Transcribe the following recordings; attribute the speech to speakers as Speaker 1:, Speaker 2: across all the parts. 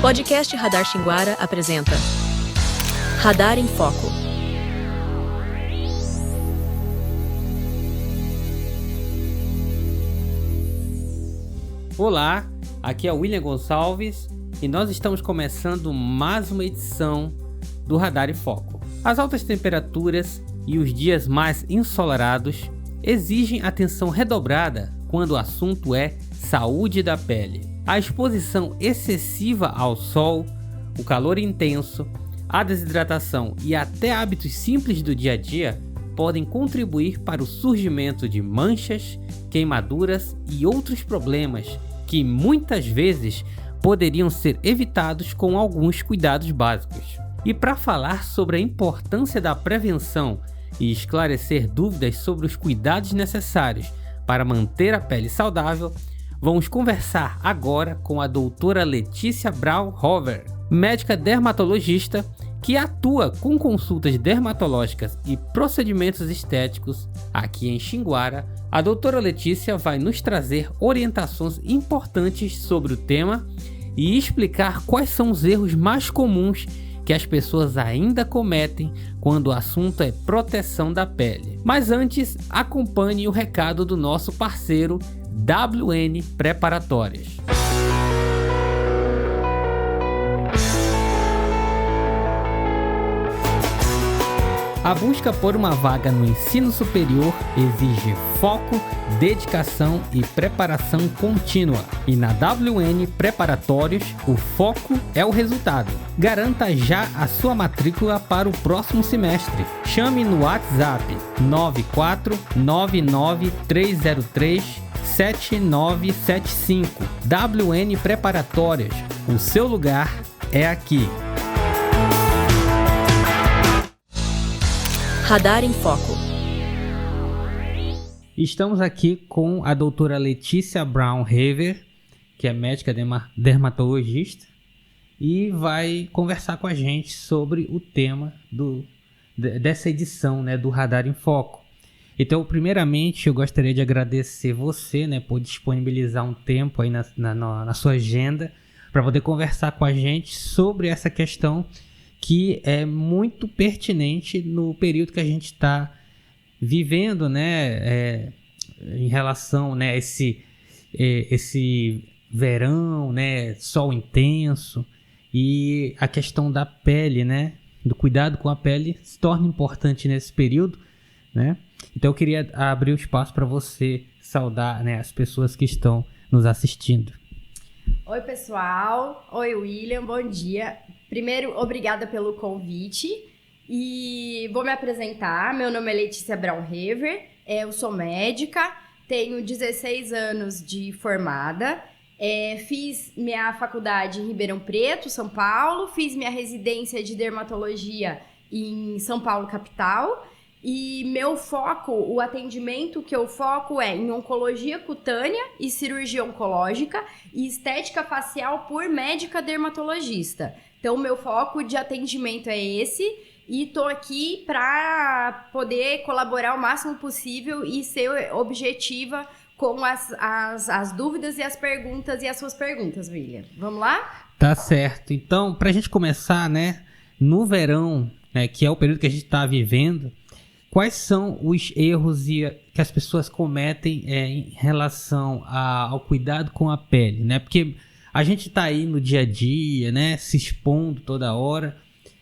Speaker 1: Podcast Radar Xinguara apresenta Radar em Foco.
Speaker 2: Olá, aqui é o William Gonçalves e nós estamos começando mais uma edição do Radar em Foco. As altas temperaturas e os dias mais ensolarados exigem atenção redobrada quando o assunto é saúde da pele. A exposição excessiva ao sol, o calor intenso, a desidratação e até hábitos simples do dia a dia podem contribuir para o surgimento de manchas, queimaduras e outros problemas que muitas vezes poderiam ser evitados com alguns cuidados básicos. E para falar sobre a importância da prevenção e esclarecer dúvidas sobre os cuidados necessários para manter a pele saudável, vamos conversar agora com a doutora Letícia Braunhofer, médica dermatologista que atua com consultas dermatológicas e procedimentos estéticos aqui em Xinguara. A doutora Letícia vai nos trazer orientações importantes sobre o tema e explicar quais são os erros mais comuns que as pessoas ainda cometem quando o assunto é proteção da pele. Mas antes, acompanhe o recado do nosso parceiro WN Preparatórias. A busca por uma vaga no ensino superior exige foco, dedicação e preparação contínua. E na WN Preparatórios, o foco é o resultado. Garanta já a sua matrícula para o próximo semestre. Chame no WhatsApp 94903037975. WN Preparatórias. O seu lugar é aqui.
Speaker 1: Radar em Foco.
Speaker 2: Estamos aqui com a doutora Letícia Braunhofer, que é médica dermatologista, e vai conversar com a gente sobre o tema dessa edição, né, do Radar em Foco. Então, primeiramente, eu gostaria de agradecer você, né, por disponibilizar um tempo aí na sua agenda para poder conversar com a gente sobre essa questão que é muito pertinente no período que a gente está vivendo, né, em relação, né, esse verão, né, sol intenso, e a questão da pele, né, do cuidado com a pele se torna importante nesse período, né? Então eu queria abrir o espaço para você saudar, né, as pessoas que estão nos assistindo.
Speaker 3: Oi, pessoal. Oi, William. Bom dia. Primeiro, obrigada pelo convite e vou me apresentar. Meu nome é Letícia Braunhofer, eu sou médica, tenho 16 anos de formada, fiz minha faculdade em Ribeirão Preto, São Paulo, fiz minha residência de dermatologia em São Paulo, capital, e meu foco, o atendimento que eu foco é em oncologia cutânea e cirurgia oncológica e estética facial por médica dermatologista. Então, o meu foco de atendimento é esse e tô aqui para poder colaborar o máximo possível e ser objetiva com as dúvidas e as perguntas e as suas perguntas, William. Vamos lá?
Speaker 2: Tá certo. Então, pra gente começar, né, no verão, né, que é o período que a gente está vivendo, quais são os erros que as pessoas cometem em relação ao cuidado com a pele, né? Porque a gente tá aí no dia a dia, né, se expondo toda hora,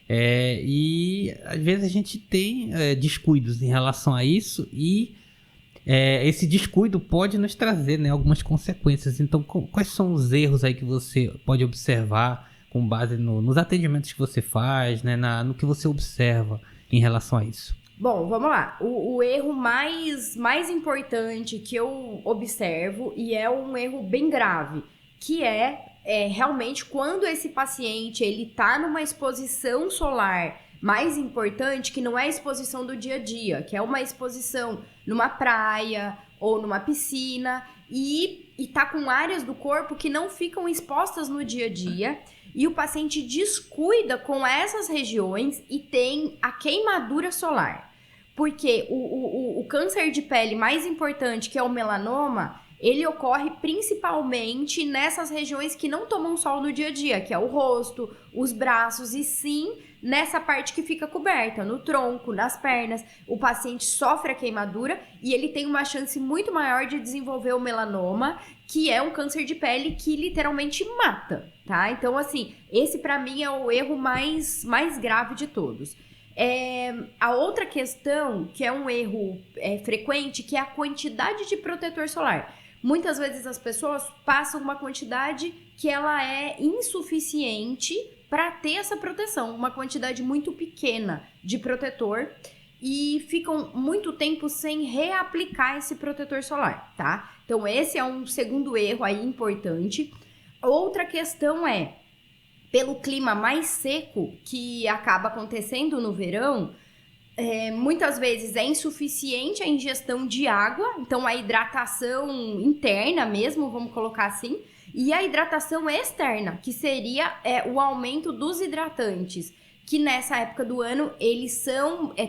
Speaker 2: e às vezes a gente tem descuidos em relação a isso e esse descuido pode nos trazer, né, algumas consequências. Então, quais são os erros aí que você pode observar com base nos atendimentos que você faz, né, no que você observa em relação a isso?
Speaker 3: Bom, vamos lá. O erro mais importante que eu observo, e é um erro bem grave, que é realmente quando esse paciente ele tá numa exposição solar mais importante, que não é a exposição do dia a dia, que é uma exposição numa praia ou numa piscina e tá com áreas do corpo que não ficam expostas no dia a dia, e o paciente descuida com essas regiões e tem a queimadura solar. Porque o câncer de pele mais importante, que é o melanoma, ele ocorre principalmente nessas regiões que não tomam sol no dia a dia, que é o rosto, os braços, e sim nessa parte que fica coberta, no tronco, nas pernas. O paciente sofre a queimadura e ele tem uma chance muito maior de desenvolver o melanoma, que é um câncer de pele que literalmente mata, tá? Então, assim, esse pra mim é o erro mais grave de todos. A outra questão, que é um erro frequente, que é a quantidade de protetor solar. Muitas vezes as pessoas passam uma quantidade que ela é insuficiente para ter essa proteção, uma quantidade muito pequena de protetor, e ficam muito tempo sem reaplicar esse protetor solar, tá? Então esse é um segundo erro aí importante. Outra questão é, pelo clima mais seco que acaba acontecendo no verão, muitas vezes é insuficiente a ingestão de água, então a hidratação interna mesmo, vamos colocar assim, e a hidratação externa, que seria o aumento dos hidratantes, que nessa época do ano eles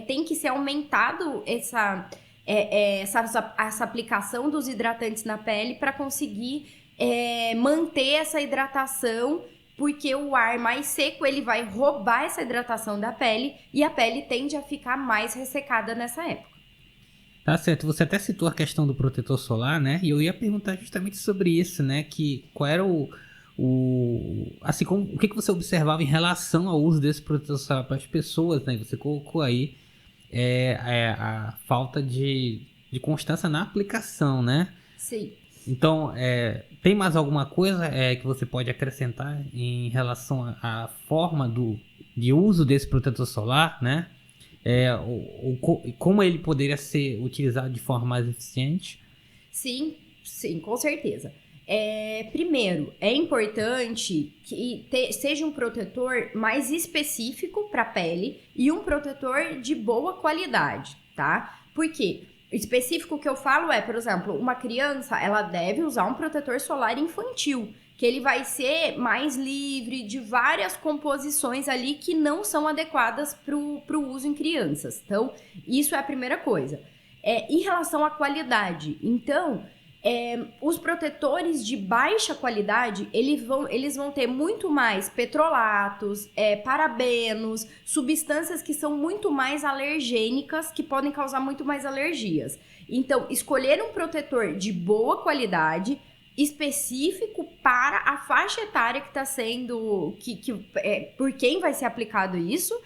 Speaker 3: tem que ser aumentado essa aplicação dos hidratantes na pele para conseguir manter essa hidratação, porque o ar mais seco ele vai roubar essa hidratação da pele e a pele tende a ficar mais ressecada nessa época.
Speaker 2: Tá certo, você até citou a questão do protetor solar, né? E eu ia perguntar justamente sobre isso, né? Que qual era o que você observava em relação ao uso desse protetor solar para as pessoas, né? Você colocou aí a falta de constância na aplicação, né?
Speaker 3: Sim.
Speaker 2: Então, tem mais alguma coisa que você pode acrescentar em relação à forma de uso desse protetor solar, né? Como ele poderia ser utilizado de forma mais eficiente?
Speaker 3: Sim, com certeza. Primeiro, é importante que seja um protetor mais específico para a pele e um protetor de boa qualidade, tá? Por quê? Específico que eu falo por exemplo, uma criança, ela deve usar um protetor solar infantil, que ele vai ser mais livre de várias composições ali que não são adequadas para o uso em crianças. Então, isso é a primeira coisa. Em relação à qualidade, então, os protetores de baixa qualidade, eles vão ter muito mais petrolatos, parabenos, substâncias que são muito mais alergênicas, que podem causar muito mais alergias. Então, escolher um protetor de boa qualidade, específico para a faixa etária que está sendo, por quem vai ser aplicado isso,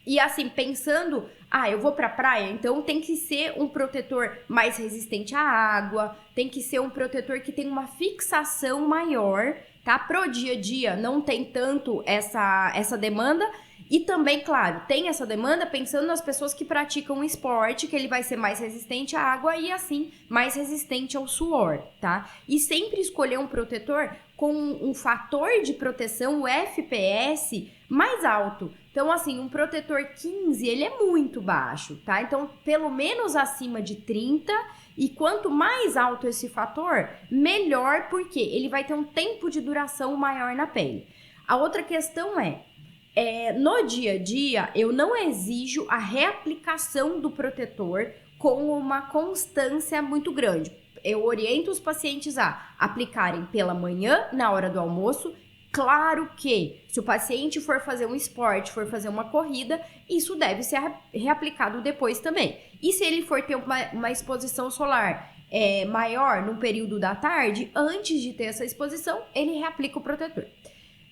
Speaker 3: e assim, pensando, eu vou pra praia, então tem que ser um protetor mais resistente à água, tem que ser um protetor que tem uma fixação maior, tá? Pro dia a dia não tem tanto essa demanda, e também, claro, tem essa demanda pensando nas pessoas que praticam esporte, que ele vai ser mais resistente à água e assim, mais resistente ao suor, tá? E sempre escolher um protetor com um fator de proteção, o FPS, mais alto. Então, assim, um protetor 15, ele é muito baixo, tá? Então, pelo menos acima de 30, e quanto mais alto esse fator, melhor, porque ele vai ter um tempo de duração maior na pele. A outra questão no dia a dia, eu não exijo a reaplicação do protetor com uma constância muito grande. Eu oriento os pacientes a aplicarem pela manhã, na hora do almoço. Claro que, se o paciente for fazer um esporte, for fazer uma corrida, isso deve ser reaplicado depois também. E se ele for ter uma exposição solar maior no período da tarde, antes de ter essa exposição, ele reaplica o protetor.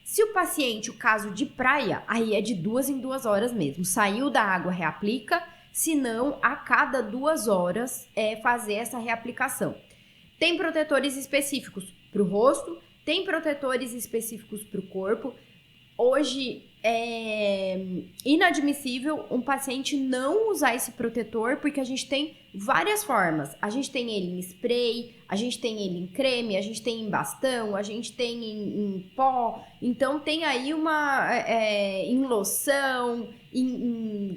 Speaker 3: Se o paciente, o caso de praia, aí é de 2 em 2 horas mesmo. Saiu da água, reaplica. Se não, a cada 2 horas fazer essa reaplicação. Tem protetores específicos para o rosto, tem protetores específicos para o corpo. Hoje é inadmissível um paciente não usar esse protetor, porque a gente tem várias formas. A gente tem ele em spray, a gente tem ele em creme, a gente tem em bastão, a gente tem em pó. Então tem aí em loção,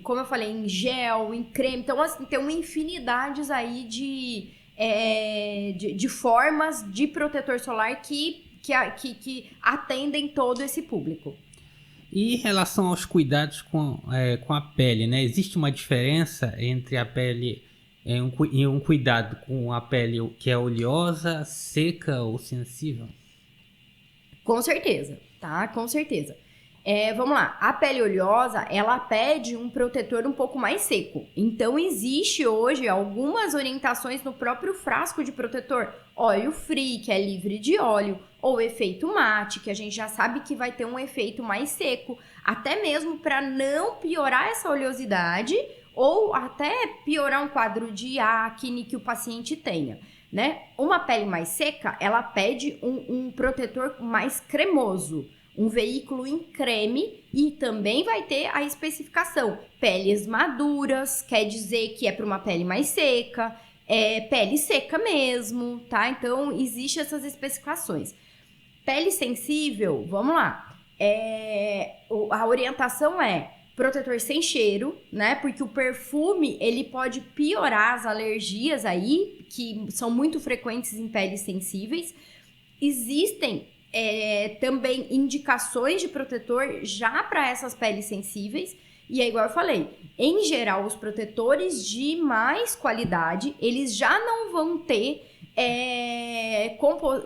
Speaker 3: como eu falei, em gel, em creme. Então assim, tem uma infinidade aí de formas de protetor solar que atendem todo esse público.
Speaker 2: E em relação aos cuidados com a pele, né? Existe uma diferença entre a pele e um cuidado com a pele que é oleosa, seca ou sensível?
Speaker 3: Com certeza, tá? Com certeza. Vamos lá, a pele oleosa, ela pede um protetor um pouco mais seco. Então, existe hoje algumas orientações no próprio frasco de protetor. Óleo free, que é livre de óleo, ou efeito mate, que a gente já sabe que vai ter um efeito mais seco, até mesmo para não piorar essa oleosidade ou até piorar um quadro de acne que o paciente tenha, né? Uma pele mais seca, ela pede um protetor mais cremoso, um veículo em creme, e também vai ter a especificação. Peles maduras, quer dizer que é para uma pele mais seca, pele seca mesmo, tá? Então, existem essas especificações. Pele sensível, vamos lá. A orientação é protetor sem cheiro, né? Porque o perfume, ele pode piorar as alergias aí, que são muito frequentes em peles sensíveis. Existem também indicações de protetor já para essas peles sensíveis. E é igual eu falei, em geral, os protetores de mais qualidade, eles já não vão ter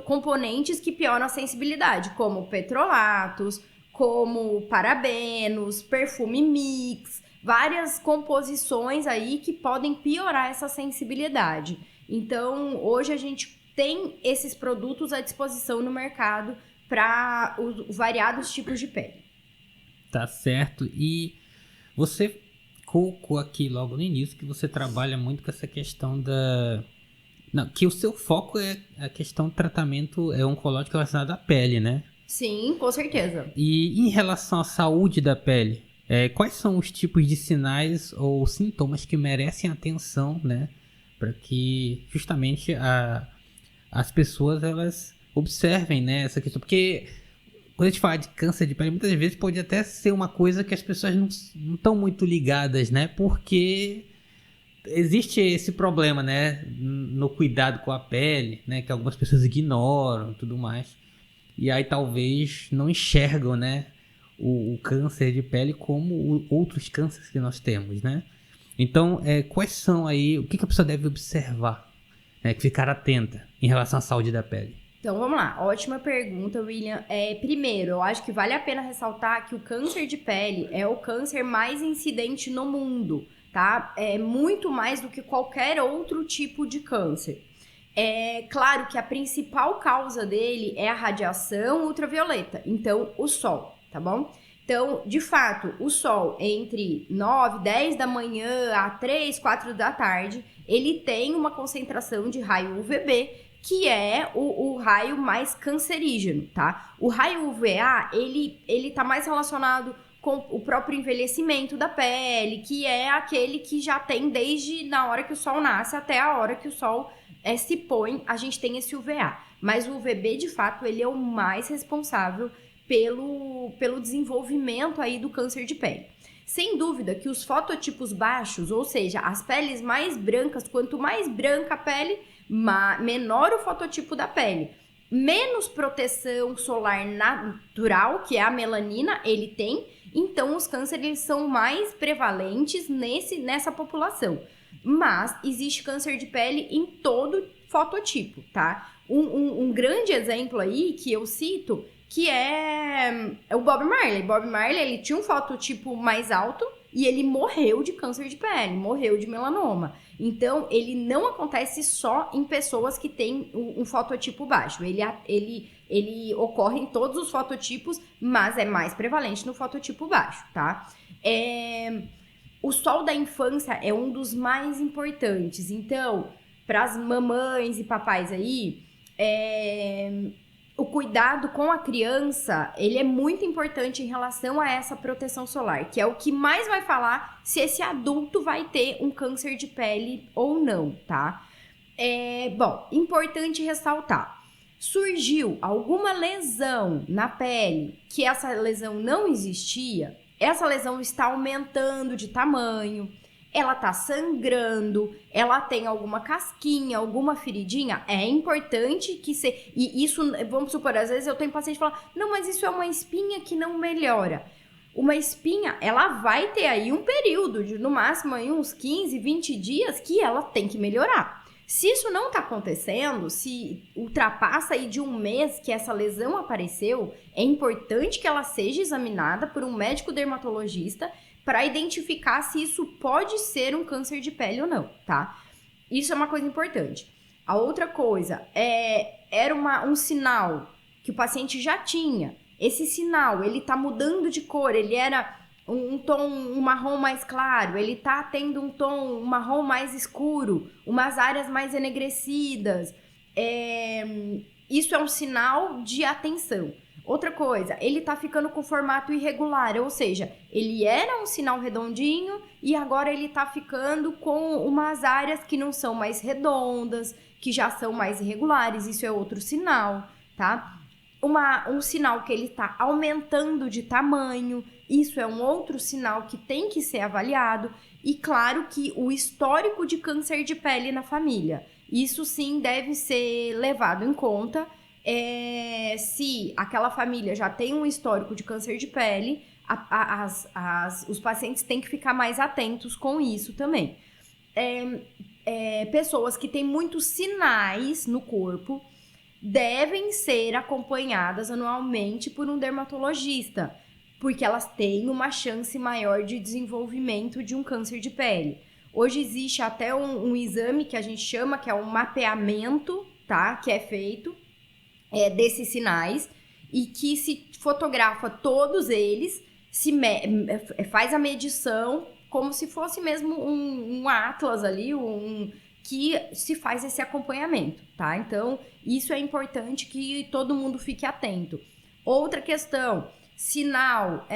Speaker 3: componentes que pioram a sensibilidade, como petrolatos, como parabenos, perfume mix, várias composições aí que podem piorar essa sensibilidade. Então, hoje a gente tem esses produtos à disposição no mercado para os variados tipos de pele.
Speaker 2: Tá certo. E você colocou aqui logo no início que você trabalha muito com essa questão que o seu foco é a questão do tratamento oncológico relacionado à pele, né?
Speaker 3: Sim, com certeza.
Speaker 2: E em relação à saúde da pele, quais são os tipos de sinais ou sintomas que merecem atenção, né? Para que justamente as pessoas elas observem, né, essa questão. Porque quando a gente fala de câncer de pele, muitas vezes pode até ser uma coisa que as pessoas não estão muito ligadas, né? Porque existe esse problema, né, no cuidado com a pele, né, que algumas pessoas ignoram e tudo mais. E aí talvez não enxergam, né, o câncer de pele como outros cânceres que nós temos, né? Então, quais são aí, o que a pessoa deve observar, né, ficar atenta em relação à saúde da pele?
Speaker 3: Então, vamos lá. Ótima pergunta, William. Primeiro, eu acho que vale a pena ressaltar que o câncer de pele é o câncer mais incidente no mundo, tá? É muito mais do que qualquer outro tipo de câncer. É claro que a principal causa dele é a radiação ultravioleta, então o sol, tá bom? Então, de fato, o sol entre 9, 10 da manhã a 3, 4 da tarde, ele tem uma concentração de raio UVB, que é o raio mais cancerígeno, tá? O raio UVA, ele tá mais relacionado com o próprio envelhecimento da pele, que é aquele que já tem desde na hora que o sol nasce até a hora que o sol se põe, a gente tem esse UVA. Mas o UVB, de fato, ele é o mais responsável pelo desenvolvimento aí do câncer de pele. Sem dúvida que os fototipos baixos, ou seja, as peles mais brancas, quanto mais branca a pele, menor o fototipo da pele. Menos proteção solar natural, que é a melanina, ele tem. Então, os cânceres eles são mais prevalentes nessa população. Mas existe câncer de pele em todo fototipo, tá? Um grande exemplo aí que eu cito, que é o Bob Marley. Bob Marley, ele tinha um fototipo mais alto e ele morreu de câncer de pele, morreu de melanoma. Então, ele não acontece só em pessoas que têm um fototipo baixo. Ele ocorre em todos os fototipos, mas é mais prevalente no fototipo baixo, tá? O sol da infância é um dos mais importantes. Então, para as mamães e papais aí, o cuidado com a criança, ele é muito importante em relação a essa proteção solar, que é o que mais vai falar se esse adulto vai ter um câncer de pele ou não, tá? Bom, importante ressaltar. Surgiu alguma lesão na pele que essa lesão não existia, essa lesão está aumentando de tamanho, ela tá sangrando, ela tem alguma casquinha, alguma feridinha, é importante que e isso, vamos supor, às vezes eu tenho paciente que fala, não, mas isso é uma espinha que não melhora. Uma espinha, ela vai ter aí um período de, no máximo, aí uns 15, 20 dias que ela tem que melhorar. Se isso não tá acontecendo, se ultrapassa aí de um mês que essa lesão apareceu, é importante que ela seja examinada por um médico dermatologista para identificar se isso pode ser um câncer de pele ou não, tá? Isso é uma coisa importante. A outra coisa, era um sinal que o paciente já tinha. Esse sinal, ele tá mudando de cor, ele era um tom marrom mais claro, ele tá tendo um tom marrom mais escuro, umas áreas mais enegrecidas. Isso é um sinal de atenção. Outra coisa, ele tá ficando com formato irregular, ou seja, ele era um sinal redondinho e agora ele tá ficando com umas áreas que não são mais redondas, que já são mais irregulares, isso é outro sinal, tá? Um sinal que ele tá aumentando de tamanho, isso é um outro sinal que tem que ser avaliado. E claro que o histórico de câncer de pele na família, isso sim deve ser levado em conta. Se aquela família já tem um histórico de câncer de pele, os pacientes têm que ficar mais atentos com isso também. Pessoas que têm muitos sinais no corpo devem ser acompanhadas anualmente por um dermatologista, porque elas têm uma chance maior de desenvolvimento de um câncer de pele. Hoje existe até um exame que a gente chama, que é um mapeamento, tá? Que é feito desses sinais e que se fotografa todos eles, faz a medição como se fosse mesmo um atlas ali, que se faz esse acompanhamento, tá? Então, isso é importante que todo mundo fique atento. Outra questão, sinal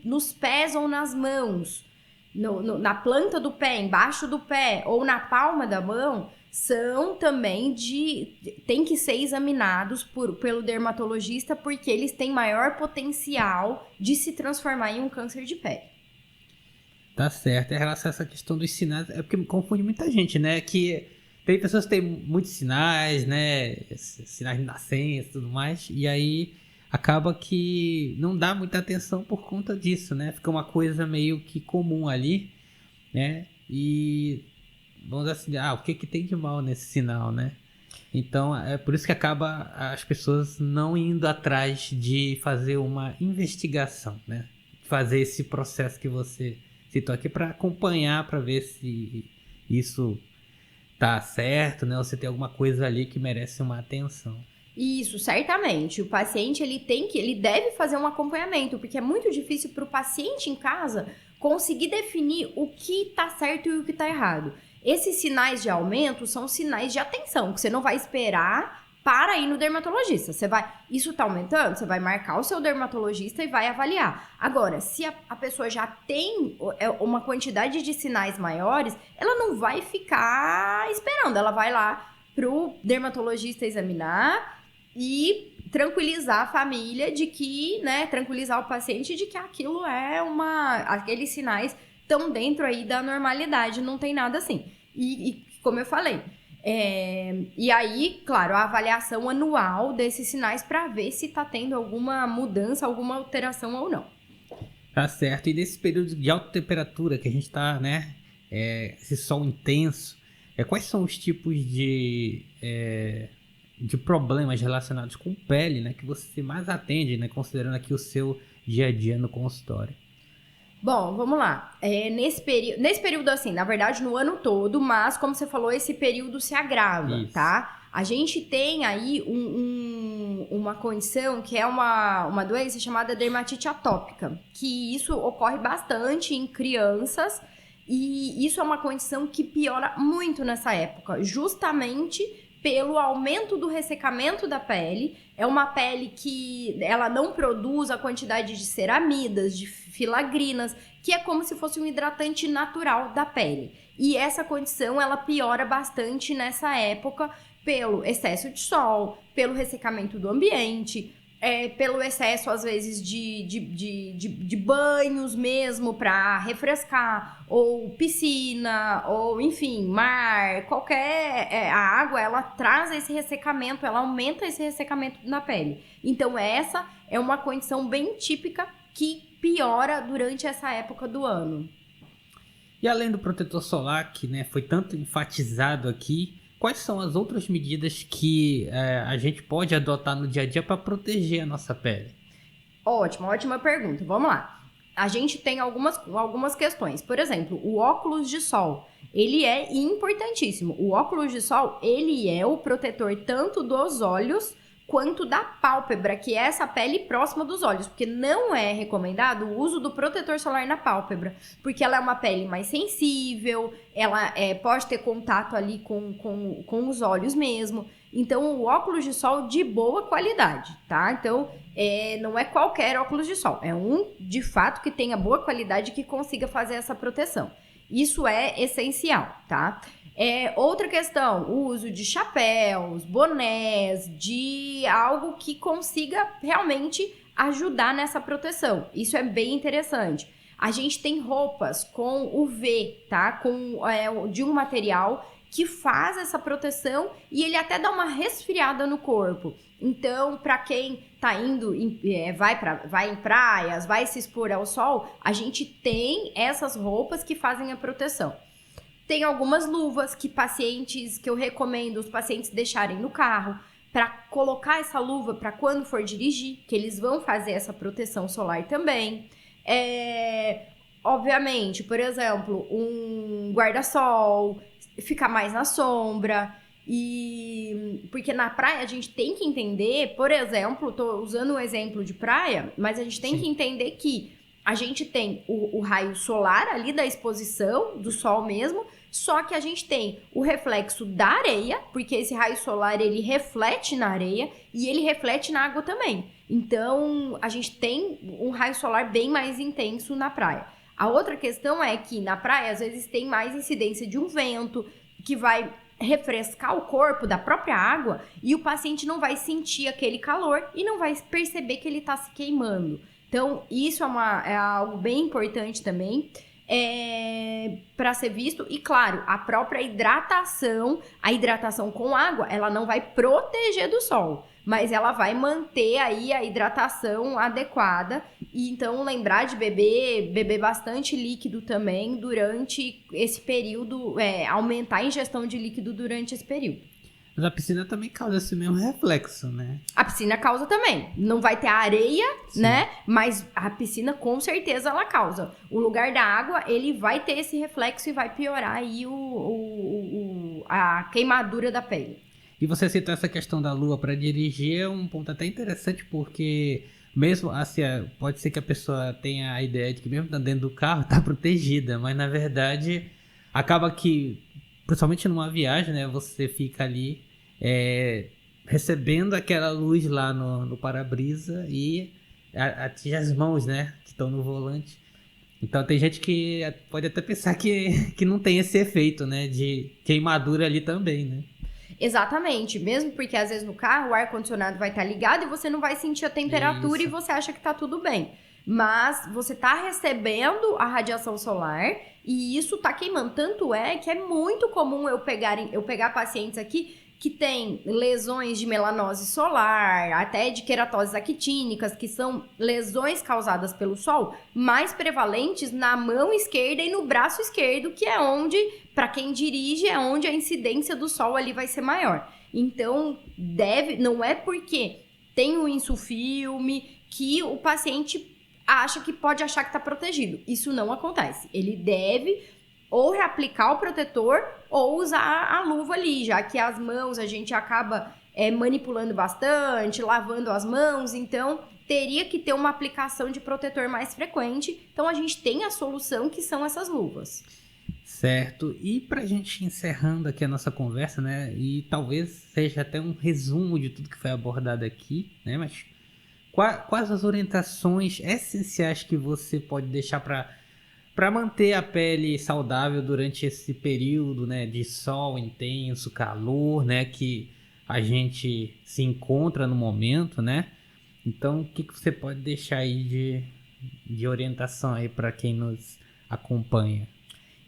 Speaker 3: nos pés ou nas mãos, na planta do pé, embaixo do pé ou na palma da mão, são também tem que ser examinados pelo dermatologista, porque eles têm maior potencial de se transformar em um câncer de pele.
Speaker 2: Tá certo. Em relação a essa questão dos sinais, é porque confunde muita gente, né? Que tem pessoas que têm muitos sinais, né? Sinais de nascença e tudo mais, e aí acaba que não dá muita atenção por conta disso, né? Fica uma coisa meio que comum ali, né? E vamos dizer assim, o que tem de mal nesse sinal, né? Então, é por isso que acaba as pessoas não indo atrás de fazer uma investigação, né? Fazer esse processo que você citou aqui para acompanhar, para ver se isso tá certo, né? Ou se tem alguma coisa ali que merece uma atenção.
Speaker 3: Isso, certamente. O paciente, ele deve fazer um acompanhamento, porque é muito difícil para o paciente em casa conseguir definir o que tá certo e o que tá errado. Esses sinais de aumento são sinais de atenção, que você não vai esperar para ir no dermatologista. Isso tá aumentando, você vai marcar o seu dermatologista e vai avaliar. Agora, se a pessoa já tem uma quantidade de sinais maiores, ela não vai ficar esperando, ela vai lá pro dermatologista examinar e tranquilizar a família de que, né, tranquilizar o paciente de que aquilo aqueles sinais estão dentro aí da normalidade, não tem nada assim. E como eu falei, e aí, claro, a avaliação anual desses sinais para ver se está tendo alguma mudança, alguma alteração ou não.
Speaker 2: Tá certo. E nesse período de alta temperatura que a gente está, né, esse sol intenso, quais são os tipos de problemas relacionados com pele, né, que você mais atende, né, considerando aqui o seu dia a dia no consultório?
Speaker 3: Bom, vamos lá. Nesse período, assim, na verdade, no ano todo, mas, como você falou, esse período se agrava, isso, tá? A gente tem aí uma condição que é uma doença chamada dermatite atópica, que isso ocorre bastante em crianças, e isso é uma condição que piora muito nessa época, justamente pelo aumento do ressecamento da pele. É uma pele que ela não produz a quantidade de ceramidas, de filagrinas, que é como se fosse um hidratante natural da pele. E essa condição, ela piora bastante nessa época pelo excesso de sol, pelo ressecamento do ambiente, pelo excesso, às vezes, de banhos mesmo para refrescar, ou piscina, ou enfim, mar, a água, ela traz esse ressecamento, ela aumenta esse ressecamento na pele. Então, essa é uma condição bem típica que piora durante essa época do ano.
Speaker 2: E além do protetor solar, que né, foi tanto enfatizado aqui, quais são as outras medidas que a gente pode adotar no dia a dia para proteger a nossa pele?
Speaker 3: Ótima pergunta. Vamos lá. A gente tem algumas questões. Por exemplo, o óculos de sol, ele é importantíssimo. O óculos de sol, ele é o protetor tanto dos olhos quanto da pálpebra, que é essa pele próxima dos olhos, porque não é recomendado o uso do protetor solar na pálpebra, porque ela é uma pele mais sensível, ela pode ter contato ali com os olhos mesmo. Então, o óculos de sol de boa qualidade, tá? Então, não é qualquer óculos de sol, é de fato, que tenha boa qualidade e que consiga fazer essa proteção. Isso é essencial, tá? Outra questão, o uso de chapéus, bonés, de algo que consiga realmente ajudar nessa proteção. Isso é bem interessante. A gente tem roupas com UV, tá? De um material que faz essa proteção e ele até dá uma resfriada no corpo. Então, para quem tá indo, vai em praias, vai se expor ao sol, a gente tem essas roupas que fazem a proteção. Tem algumas luvas que eu recomendo os pacientes deixarem no carro para colocar essa luva para quando for dirigir, que eles vão fazer essa proteção solar também. Obviamente, por exemplo, um guarda-sol, ficar mais na sombra. Porque na praia a gente tem que entender, por exemplo, tô usando um exemplo de praia, mas a gente tem que entender que a gente tem o raio solar ali da exposição, do sol mesmo, só que a gente tem o reflexo da areia, porque esse raio solar ele reflete na areia e ele reflete na água também. Então, a gente tem um raio solar bem mais intenso na praia. A outra questão é que na praia, às vezes, tem mais incidência de um vento que vai refrescar o corpo da própria água e o paciente não vai sentir aquele calor e não vai perceber que ele está se queimando. Então, isso é algo bem importante também para ser visto. E, claro, a própria hidratação, a hidratação com água, ela não vai proteger do sol, mas ela vai manter aí a hidratação adequada. E, então, lembrar de beber bastante líquido também durante esse período, aumentar a ingestão de líquido durante esse período.
Speaker 2: Mas a piscina também causa esse mesmo reflexo, né?
Speaker 3: A piscina causa também. Não vai ter areia, né? Mas a piscina, com certeza, ela causa. O lugar da água, ele vai ter esse reflexo e vai piorar aí a queimadura da pele.
Speaker 2: E você citou essa questão da lua para dirigir, é um ponto até interessante, porque mesmo assim, pode ser que a pessoa tenha a ideia de que mesmo dentro do carro tá protegida, mas na verdade acaba que, principalmente numa viagem, né, você fica ali recebendo aquela luz lá no para-brisa e atinge as mãos, né, que estão no volante. Então tem gente que pode até pensar que não tem esse efeito, né, de queimadura ali também, né?
Speaker 3: Exatamente, mesmo porque às vezes no carro o ar-condicionado vai estar ligado e você não vai sentir a temperatura. Isso. E você acha que tá tudo bem. Mas você tá recebendo a radiação solar e isso tá queimando. Tanto é que é muito comum eu pegar pacientes aqui que têm lesões de melanose solar, até de queratoses actínicas, que são lesões causadas pelo sol, mais prevalentes na mão esquerda e no braço esquerdo, que é onde, para quem dirige, é onde a incidência do sol ali vai ser maior. Então, não é porque tem o insulfilme que o paciente pode achar que está protegido. Isso não acontece. Ele deve ou reaplicar o protetor ou usar a luva ali, já que as mãos a gente acaba manipulando bastante, lavando as mãos, então teria que ter uma aplicação de protetor mais frequente. Então a gente tem a solução, que são essas luvas.
Speaker 2: Certo, e pra gente encerrando aqui a nossa conversa, né, e talvez seja até um resumo de tudo que foi abordado aqui, né, mas quais as orientações essenciais que você pode deixar para manter a pele saudável durante esse período, né, de sol intenso, calor, né, que a gente se encontra no momento, né? Então, o que você pode deixar aí de orientação aí para quem nos acompanha?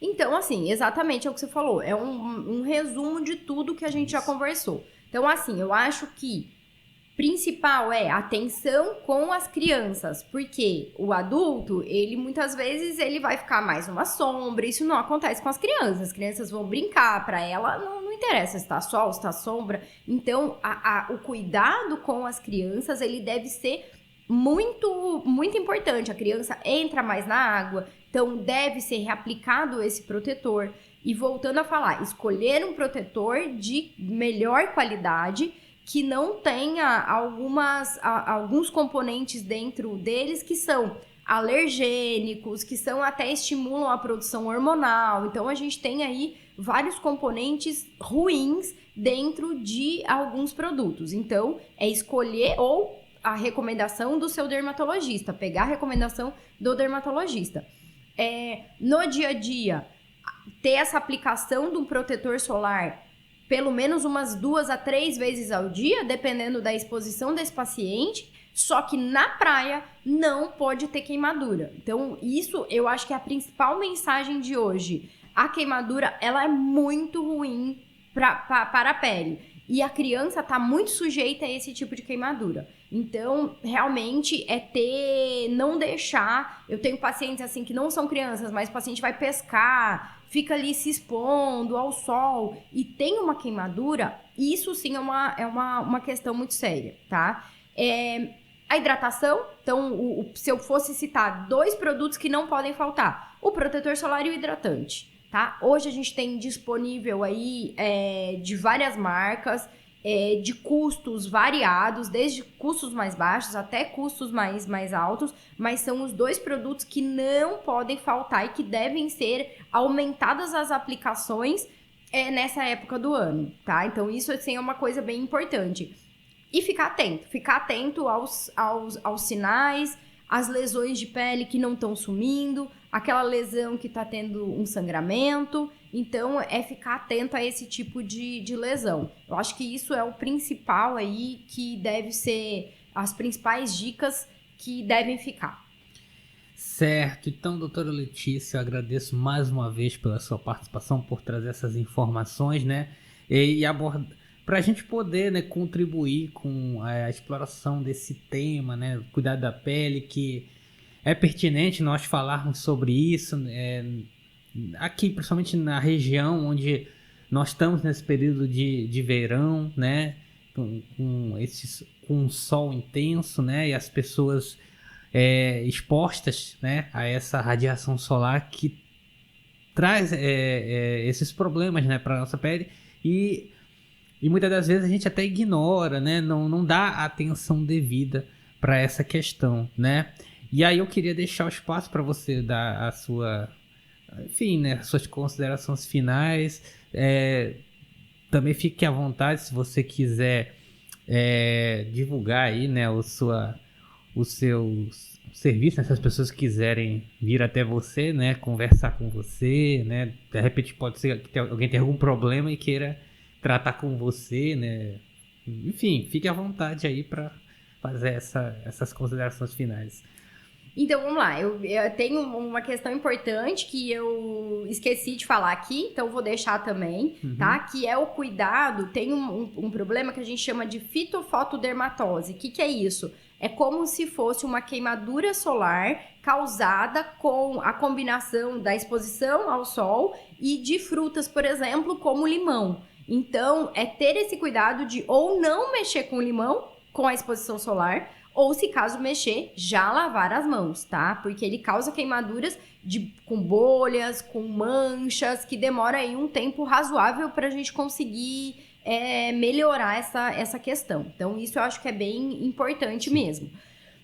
Speaker 3: Então, assim, exatamente é o que você falou. É um resumo de tudo que a gente já conversou. Então, assim, eu acho que principal é atenção com as crianças, porque o adulto, ele muitas vezes ele vai ficar mais numa sombra, isso não acontece com as crianças vão brincar, para ela não interessa se tá sol, se tá sombra, então o cuidado com as crianças, ele deve ser muito, muito importante, a criança entra mais na água, então deve ser reaplicado esse protetor, e voltando a falar, escolher um protetor de melhor qualidade, que não tenha alguns componentes dentro deles que são alergênicos, que até estimulam a produção hormonal. Então, a gente tem aí vários componentes ruins dentro de alguns produtos. Então, é escolher ou a recomendação do seu dermatologista, pegar a recomendação do dermatologista. No dia a dia, ter essa aplicação de um protetor solar pelo menos umas 2 a 3 vezes ao dia, dependendo da exposição desse paciente, só que na praia não pode ter queimadura. Então, isso eu acho que é a principal mensagem de hoje. A queimadura, ela é muito ruim para a pele. E a criança está muito sujeita a esse tipo de queimadura. Então, realmente, não deixar... Eu tenho pacientes assim que não são crianças, mas o paciente vai pescar, fica ali se expondo ao sol e tem uma queimadura, isso sim é uma questão muito séria, tá? A hidratação, então, se eu fosse citar 2 produtos que não podem faltar, o protetor solar e o hidratante, tá? Hoje a gente tem disponível aí de várias marcas, de custos variados, desde custos mais baixos até custos mais altos, mas são os 2 produtos que não podem faltar e que devem ser aumentadas as aplicações nessa época do ano, tá? Então isso assim, é uma coisa bem importante. E ficar atento aos sinais, às lesões de pele que não estão sumindo, aquela lesão que está tendo um sangramento. Então, ficar atento a esse tipo de lesão. Eu acho que isso é o principal aí, que deve ser as principais dicas que devem ficar.
Speaker 2: Certo. Então, doutora Letícia, eu agradeço mais uma vez pela sua participação, por trazer essas informações, né? E para a gente poder, né, contribuir com a exploração desse tema, né? Cuidado da pele, que é pertinente nós falarmos sobre isso, aqui, principalmente na região onde nós estamos nesse período de verão, né, com sol intenso, né, e as pessoas expostas, né, a essa radiação solar que traz esses problemas, né, para a nossa pele, e muitas das vezes a gente até ignora, né, não dá a atenção devida para essa questão, né. E aí eu queria deixar o espaço para você dar a sua... Enfim, né, suas considerações finais. Também fique à vontade se você quiser divulgar aí, né, o seu serviço, né, se as pessoas quiserem vir até você, né, conversar com você, né, de repente pode ser que alguém tenha algum problema e queira tratar com você, né, enfim, fique à vontade aí para fazer essas considerações finais.
Speaker 3: Então, vamos lá. Eu tenho uma questão importante que eu esqueci de falar aqui, então vou deixar também, tá? Que é o cuidado. Tem um problema que a gente chama de fitofotodermatose. O que é isso? É como se fosse uma queimadura solar causada com a combinação da exposição ao sol e de frutas, por exemplo, como limão. Então, ter esse cuidado de ou não mexer com o limão, com a exposição solar, ou se caso mexer, já lavar as mãos, tá? Porque ele causa queimaduras com bolhas, com manchas, que demora aí um tempo razoável para a gente conseguir melhorar essa questão. Então, isso eu acho que é bem importante mesmo.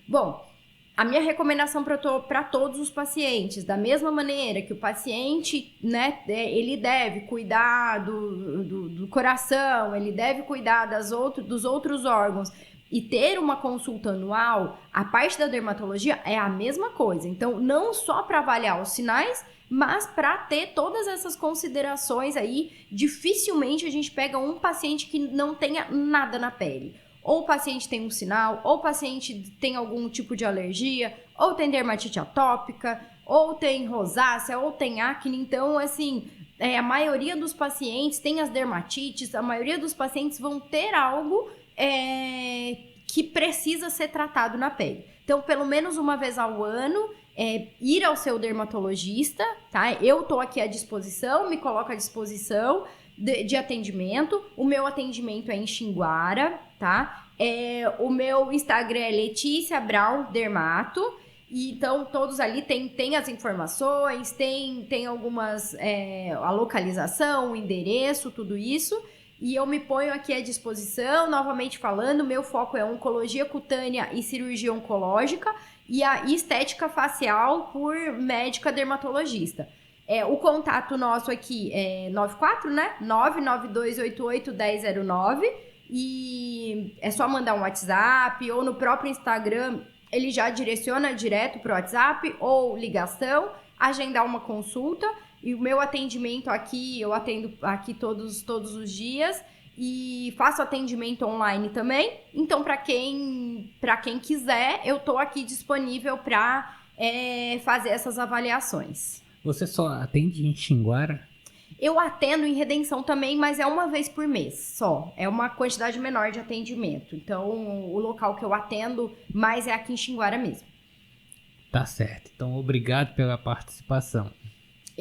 Speaker 3: Bom, a minha recomendação para todos os pacientes, da mesma maneira que o paciente, né, ele deve cuidar do coração, ele deve cuidar dos outros órgãos, e ter uma consulta anual, a parte da dermatologia é a mesma coisa. Então, não só para avaliar os sinais, mas para ter todas essas considerações aí. Dificilmente a gente pega um paciente que não tenha nada na pele. Ou o paciente tem um sinal, ou o paciente tem algum tipo de alergia, ou tem dermatite atópica, ou tem rosácea, ou tem acne. Então, assim, a maioria dos pacientes tem as dermatites, a maioria dos pacientes vão ter algo que precisa ser tratado na pele. Então, pelo menos uma vez ao ano, ir ao seu dermatologista, tá? Eu tô aqui à disposição, me coloco à disposição de atendimento. O meu atendimento é em Xinguara, tá? O meu Instagram é Letícia Brown Dermato. E então, todos ali tem as informações, tem algumas, a localização, o endereço, tudo isso. E eu me ponho aqui à disposição, novamente falando, meu foco é oncologia cutânea e cirurgia oncológica e a estética facial por médica dermatologista. O contato nosso aqui é 94, né? 992881009 e é só mandar um WhatsApp ou no próprio Instagram, ele já direciona direto para o WhatsApp ou ligação, agendar uma consulta. E o meu atendimento aqui, eu atendo aqui todos os dias e faço atendimento online também. Então, para quem quiser, eu tô aqui disponível para fazer essas avaliações.
Speaker 2: Você só atende em Xinguara?
Speaker 3: Eu atendo em Redenção também, mas é uma vez por mês só. É uma quantidade menor de atendimento. Então, o local que eu atendo mais é aqui em Xinguara mesmo.
Speaker 2: Tá certo. Então, obrigado pela participação.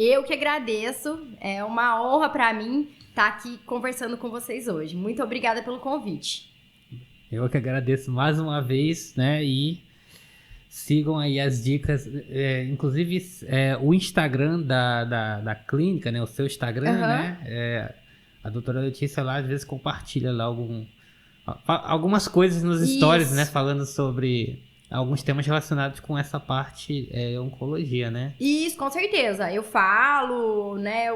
Speaker 3: Eu que agradeço, é uma honra para mim estar aqui conversando com vocês hoje. Muito obrigada pelo convite.
Speaker 2: Eu que agradeço mais uma vez, né? E sigam aí as dicas, inclusive o Instagram da clínica, né? O seu Instagram, né? A doutora Letícia lá às vezes compartilha lá algumas coisas nos stories, né? Falando sobre alguns temas relacionados com essa parte oncologia, né?
Speaker 3: Isso, com certeza. Eu falo, né?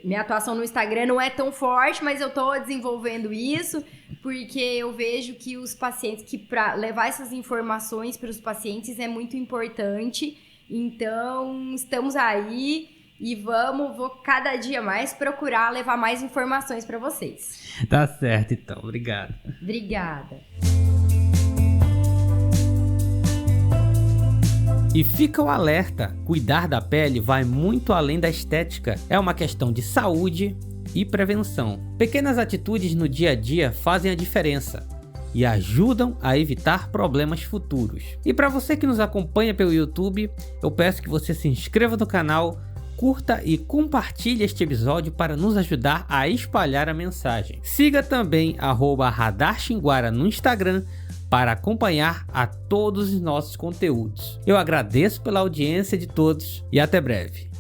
Speaker 3: Minha atuação no Instagram não é tão forte, mas eu tô desenvolvendo isso porque eu vejo que os pacientes, que para levar essas informações para os pacientes é muito importante. Então, estamos aí e vou cada dia mais procurar levar mais informações para vocês.
Speaker 2: Tá certo, então. Obrigado.
Speaker 3: Obrigada.
Speaker 2: E fica o alerta, cuidar da pele vai muito além da estética, é uma questão de saúde e prevenção. Pequenas atitudes no dia a dia fazem a diferença e ajudam a evitar problemas futuros. E para você que nos acompanha pelo YouTube, eu peço que você se inscreva no canal, curta e compartilhe este episódio para nos ajudar a espalhar a mensagem. Siga também @Radar Xinguara no Instagram para acompanhar a todos os nossos conteúdos. Eu agradeço pela audiência de todos e até breve.